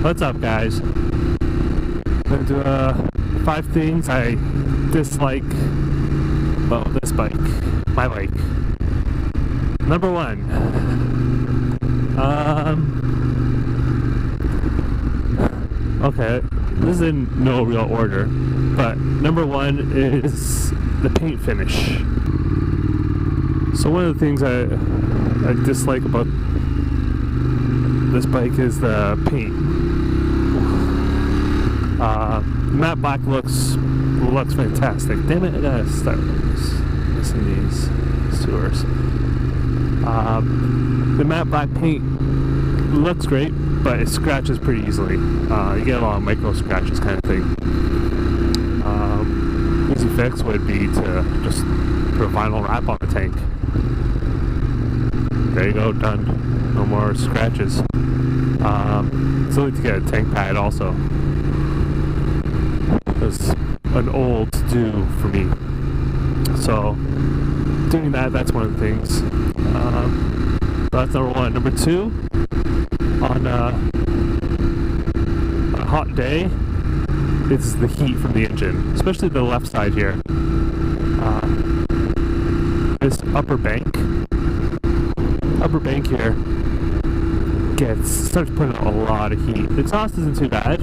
What's up, guys? I'm gonna do 5 things I dislike about this bike, my bike. Number 1, okay, this is in no real order, but number 1 is the paint finish. So one of the things I dislike about this bike is the paint. Matte black looks fantastic. Damn it, I gotta start missing these sewers. The matte black paint looks great, but it scratches pretty easily. You get a lot of micro scratches kind of thing. Easy fix would be to just put a vinyl wrap on the tank. There you go, done. No more scratches. Still need to get a tank pad also. It's an old to do for me. So doing that's one of the things. That's number 1. Number 2, on a hot day, it's the heat from the engine, especially the left side here. This upper bank here starts putting out a lot of heat. The exhaust isn't too bad,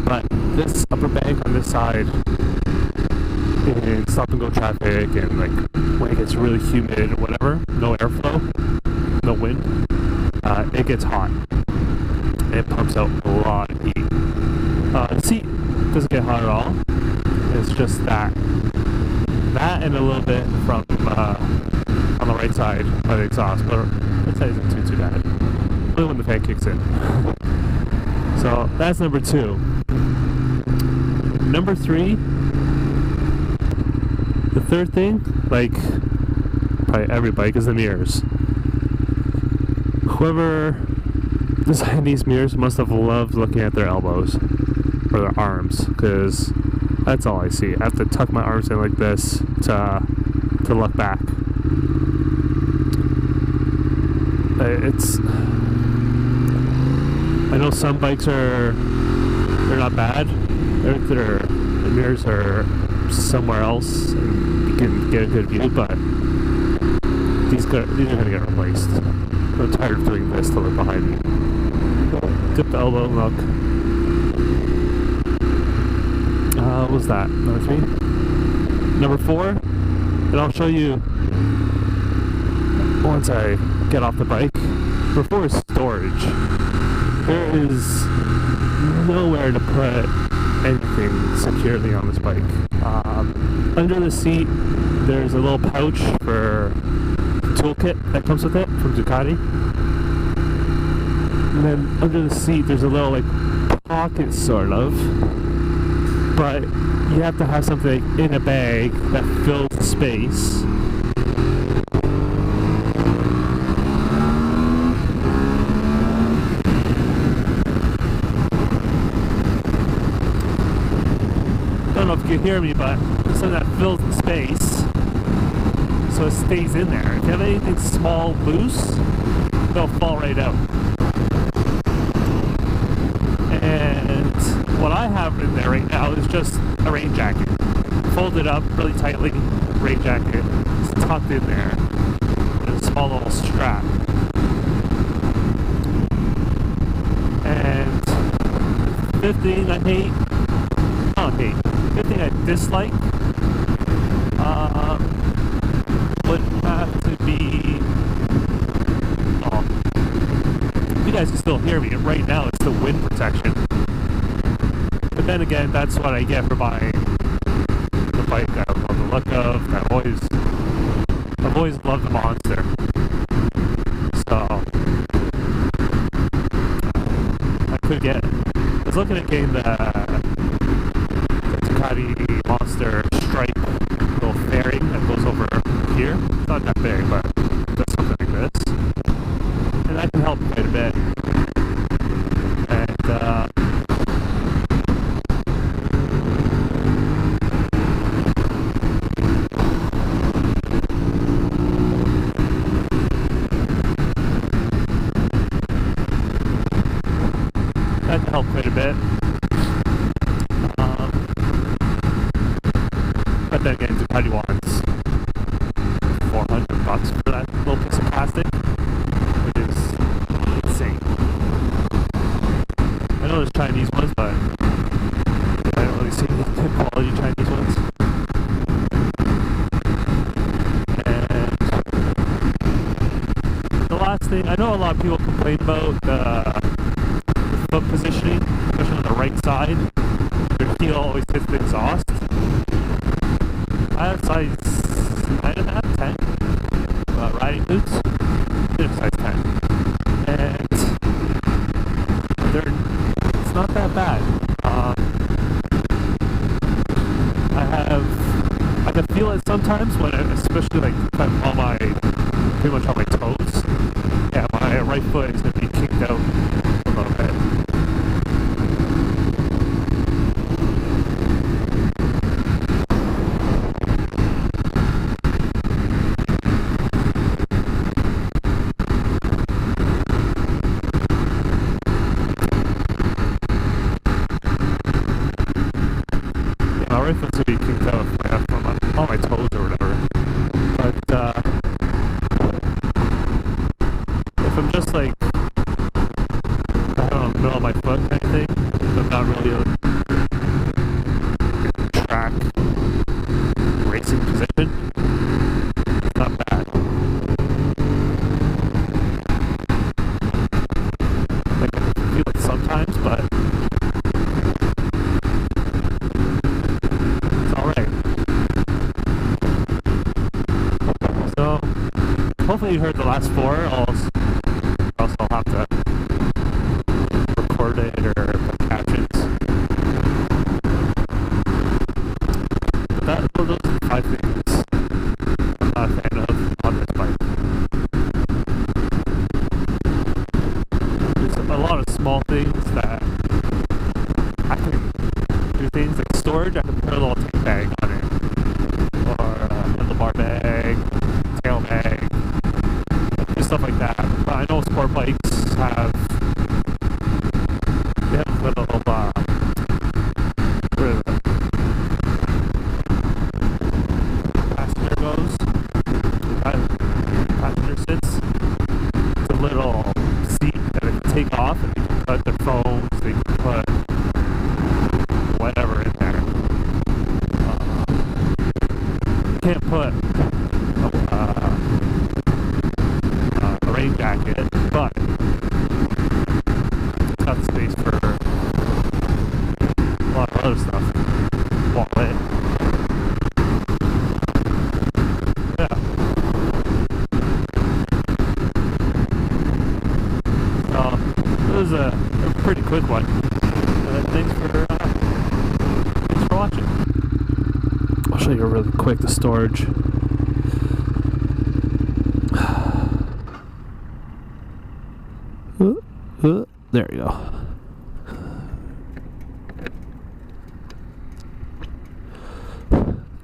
but this upper bank on this side in stop and go traffic and like when it gets really humid or whatever, no airflow, no wind, it gets hot. It pumps out a lot of heat. The seat doesn't get hot at all. It's just that and a little bit from on the right side by the exhaust, but right side isn't too bad. Only when the fan kicks in. So that's number 2. Number 3, the third thing, like probably every bike, is the mirrors. Whoever designed these mirrors must have loved looking at their elbows or their arms, because that's all I see. I have to tuck my arms in like this to look back. I know some bikes they're not bad. The mirrors are somewhere else and you can get a good view, but these are gonna get replaced. I'm tired of doing this to look behind me. Dip the elbow and look. What was that? Number 3? Number 4, and I'll show you once I get off the bike. Number 4 is storage. There is nowhere to put anything securely on this bike. Under the seat, there's a little pouch for the toolkit that comes with it from Ducati. And then under the seat, there's a little like pocket sort of, but you have to have something in a bag that fills the space. I don't know if you can hear me, but something that fills the space so it stays in there. If you have anything small loose, they'll fall right out. And what I have in there right now is just a rain jacket. Folded up really tightly, rain jacket. It's tucked in there. There's a small little strap. And fifth thing I hate, fifth thing I dislike, would have to be, if you guys can still hear me, right now it's the wind protection. But then again, that's what I get for buying the bike I love the look of. I've always loved the Monster. So I could get it. I was looking at getting the Ducati Monster stripe little fairing that goes over here. It's not that big, but it does something like this. And that can help quite a bit. And tiny ones, $400 for that little piece of plastic, which is insane. I know there's Chinese ones, but I don't really see any good quality Chinese ones. And the last thing, I know a lot of people complain about the foot positioning, especially on the right side. Your heel always hits the exhaust. I have size 9.5, 10 riding boots. They're size 10. And it's not that bad. I can feel it sometimes when, especially like if I'm pretty much on my toes. Yeah, my right foot is going to be kicked out a little bit. My right foot's going to be kicked out on my toes or whatever. But if I'm just like, I don't know, middle of my foot kind of thing, if I'm not really in track racing position, it's not bad. Like, I can feel it sometimes, but hopefully you heard the last four, or else I'll have to record it or put captions. But those are the 5 things I'm not a fan of on this bike. There's a lot of small things that I can do things like storage. I can put a little tank bag on it, or a handlebar bag, tail bag, stuff like that. But I know sport bikes have little where the passenger goes, the passenger sits. It's a little seat that they can take off, and they can put their phones, they can put whatever in there. You can't put rain jacket, but it's got space for a lot of other stuff. Wallet. Yeah. So, it was a pretty quick one. Thanks for watching. I'll show you really quick the storage. There you go.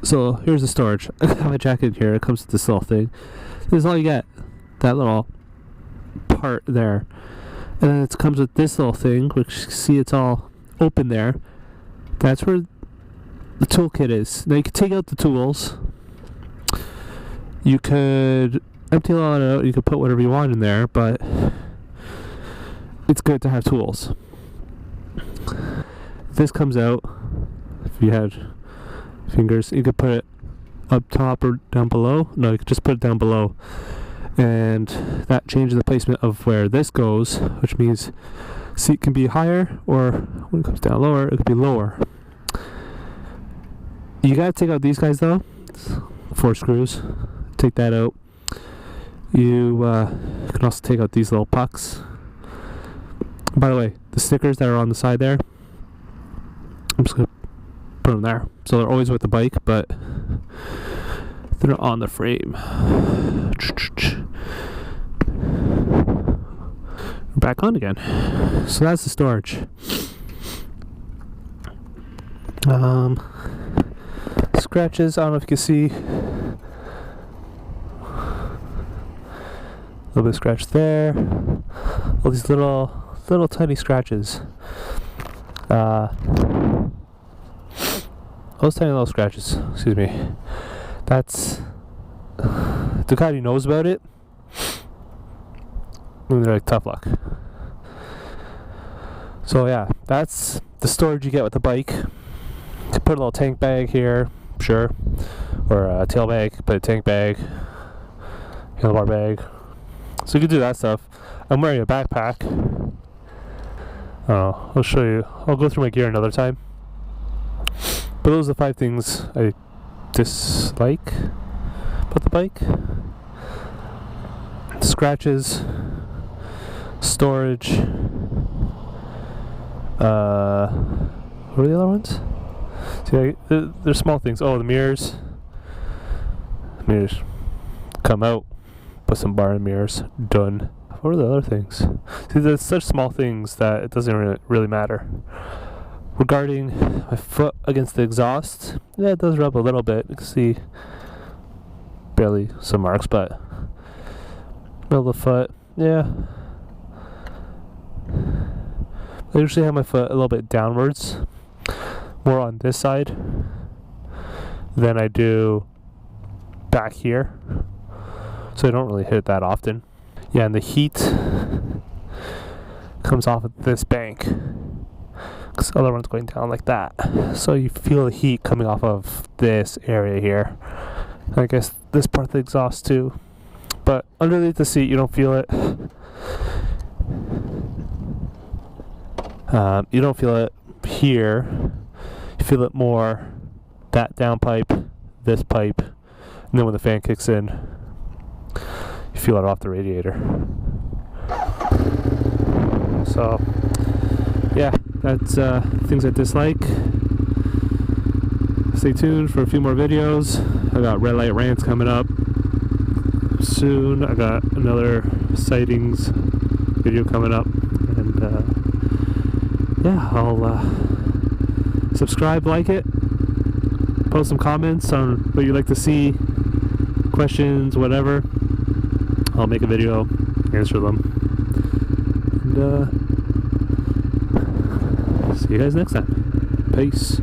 So here's the storage. I got my jacket here. It comes with this little thing. This is all you get. That little part there. And then it comes with this little thing, which see it's all open there. That's where the toolkit is. Now you can take out the tools. You could empty a lot out. You could put whatever you want in there, but it's good to have tools. If this comes out, if you had fingers, you could put it up top or down below. No, you could just put it down below, and that changes the placement of where this goes, which means seat can be higher, or when it comes down lower, it could be lower. You gotta take out these guys though. 4 screws. Take that out. You can also take out these little pucks. By the way, the stickers that are on the side there, I'm just going to put them there. So they're always with the bike, but they're not on the frame. We're back on again. So that's the storage. Scratches, I don't know if you can see. A little bit of scratch there. All these little tiny scratches. Those tiny little scratches, excuse me. That's Ducati knows about it. And they're like, tough luck. So yeah, that's the storage you get with the bike. You put a little tank bag here, sure, or a tail bag, put a tank bag, handlebar bag. So you can do that stuff. I'm wearing a backpack. I'll show you. I'll go through my gear another time. But those are the 5 things I dislike about the bike. Scratches, storage, what are the other ones? See, there's small things. Oh, the mirrors. The mirrors come out. Put some bar in mirrors. Done. What are the other things? See, there's such small things that it doesn't really matter. Regarding my foot against the exhaust, yeah, it does rub a little bit. You can see barely some marks, but middle of the foot, yeah. I usually have my foot a little bit downwards, more on this side than I do back here, so I don't really hit it that often. Yeah, and the heat comes off of this bank because the other one's going down like that, so you feel the heat coming off of this area here. I guess this part of the exhaust too, but underneath the seat you don't feel it. You don't feel it here. You feel it more that downpipe, this pipe, and then when the fan kicks in, you feel it off the radiator. So yeah, that's things I dislike. Stay tuned for a few more videos. I got red light rants coming up soon. I got another sightings video coming up, and yeah, I'll subscribe, like it, post some comments on what you'd like to see, questions, whatever. I'll make a video, answer them, and see you guys next time. Peace.